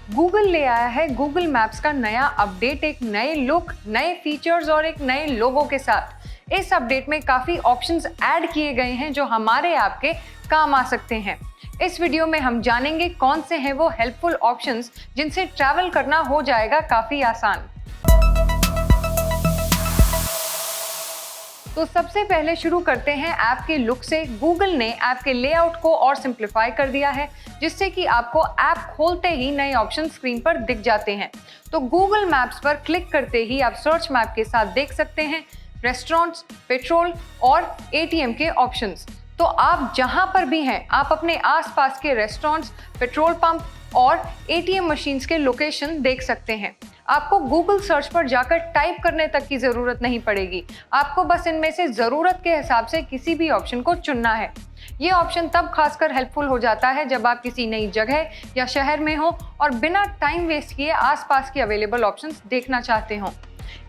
Google ले आया है गूगल मैप्स का नया अपडेट, एक नए लुक, नए फीचर्स और एक नए लोगो के साथ। इस अपडेट में काफी ऑप्शंस ऐड किए गए हैं जो हमारे ऐप के काम आ सकते हैं। इस वीडियो में हम जानेंगे कौन से हैं वो हेल्पफुल ऑप्शंस जिनसे ट्रैवल करना हो जाएगा काफी आसान। तो सबसे पहले शुरू करते हैं ऐप के लुक से। गूगल ने ऐप के लेआउट को और सिंप्लीफाई कर दिया है, जिससे कि आपको ऐप खोलते ही नए ऑप्शन स्क्रीन पर दिख जाते हैं। तो गूगल मैप्स पर क्लिक करते ही आप सर्च मैप के साथ देख सकते हैं रेस्टोरेंट्स, पेट्रोल और एटीएम के ऑप्शंस। तो आप जहां पर भी हैं, आप अपने आसपास के रेस्टोरेंट्स, पेट्रोल पंप और एटीएम मशीन्स के लोकेशन देख सकते हैं। आपको गूगल सर्च पर जाकर टाइप करने तक की जरूरत नहीं पड़ेगी। आपको बस इनमें से जरूरत के हिसाब से किसी भी ऑप्शन को चुनना है। ये ऑप्शन तब खासकर हेल्पफुल हो जाता है जब आप किसी नई जगह या शहर में हो और बिना टाइम वेस्ट किए आसपास के अवेलेबल ऑप्शंस देखना चाहते हो।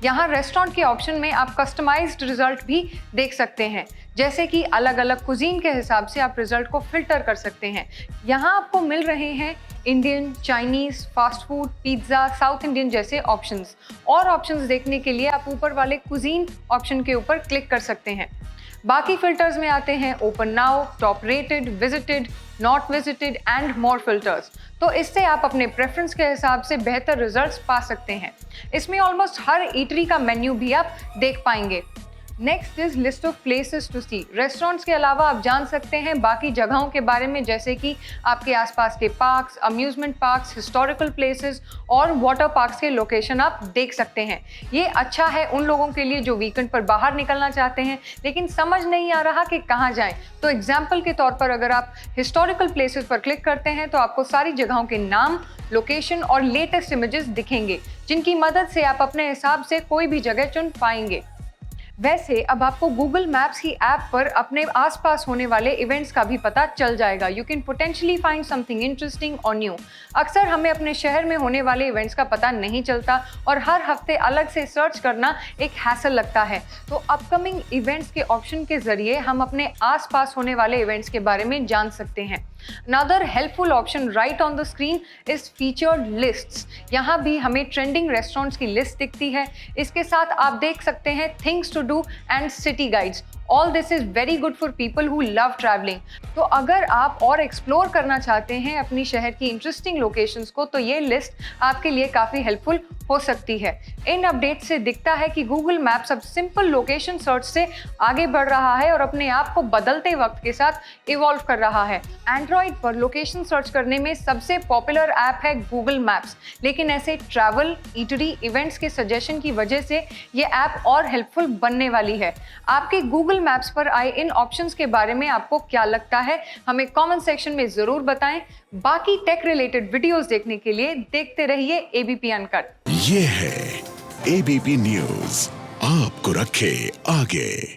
यहाँ रेस्टोरेंट के ऑप्शन में आप कस्टमाइज्ड रिजल्ट भी देख सकते हैं, जैसे कि अलग अलग कुजीन के हिसाब से आप रिजल्ट को फिल्टर कर सकते हैं। यहाँ आपको मिल रहे हैं Indian, Chinese, fast food, pizza, south Indian जैसे ऑप्शंस। और ऑप्शंस देखने के लिए आप ऊपर वाले कुजीन ऑप्शन के ऊपर क्लिक कर सकते हैं। बाकी फिल्टर्स में आते हैं open now, top rated, visited, not visited and more filters. तो इससे आप अपने प्रेफरेंस के हिसाब से बेहतर रिजल्ट्स पा सकते हैं। इसमें ऑलमोस्ट हर ईटरी का मेन्यू भी आप देख पाएंगे। Next is list of places to see. Restaurants के अलावा आप जान सकते हैं बाकी जगहों के बारे में, जैसे कि आपके आसपास के parks, amusement parks, historical places और वाटर पार्क्स के लोकेशन आप देख सकते हैं। ये अच्छा है उन लोगों के लिए जो वीकेंड पर बाहर निकलना चाहते हैं लेकिन समझ नहीं आ रहा कि कहाँ जाएं। तो एग्जाम्पल के तौर पर अगर आप हिस्टोरिकल प्लेसेस पर क्लिक करते हैं तो आपको सारी जगहों के नाम, लोकेशन और लेटेस्ट इमेजेस दिखेंगे, जिनकी मदद से आप अपने हिसाब से कोई भी जगह चुन पाएंगे। वैसे अब आपको गूगल मैप्स की ऐप पर अपने आसपास होने वाले इवेंट्स का भी पता चल जाएगा। You can potentially find something interesting और न्यू। अक्सर हमें अपने शहर में होने वाले इवेंट्स का पता नहीं चलता और हर हफ्ते अलग से सर्च करना एक हैसल लगता है। तो अपकमिंग इवेंट्स के ऑप्शन के जरिए हम अपने आसपास होने वाले इवेंट्स के बारे में जान सकते हैं। Another helpful option right on the screen is featured lists। यहाँ भी हमें ट्रेंडिंग रेस्टोरेंट्स की लिस्ट दिखती है। इसके साथ आप देख सकते हैं things to do and city guides. All this is very good for people who love traveling। तो अगर आप और एक्सप्लोर करना चाहते हैं अपनी शहर की इंटरेस्टिंग लोकेशंस को, तो ये लिस्ट आपके लिए काफ़ी हेल्पफुल हो सकती है। इन अपडेट से दिखता है कि गूगल मैप्स अब सिंपल लोकेशन सर्च से आगे बढ़ रहा है और अपने आप को बदलते वक्त के साथ इवॉल्व कर रहा है। एंड्रॉइड पर लोकेशन सर्च करने में सबसे पॉपुलर ऐप है गूगल मैप्स, लेकिन ऐसे ट्रैवल, ईटरी, इवेंट्स के सजेशन की वजह से ये ऐप और हेल्पफुल बनने वाली है। आपके गूगल मैप्स पर आए इन ऑप्शंस के बारे में आपको क्या लगता है, हमें कमेंट सेक्शन में जरूर बताएं। बाकी टेक रिलेटेड वीडियोस देखने के लिए देखते रहिए एबीपी अनकट। ये है एबीपी न्यूज, आपको रखे आगे।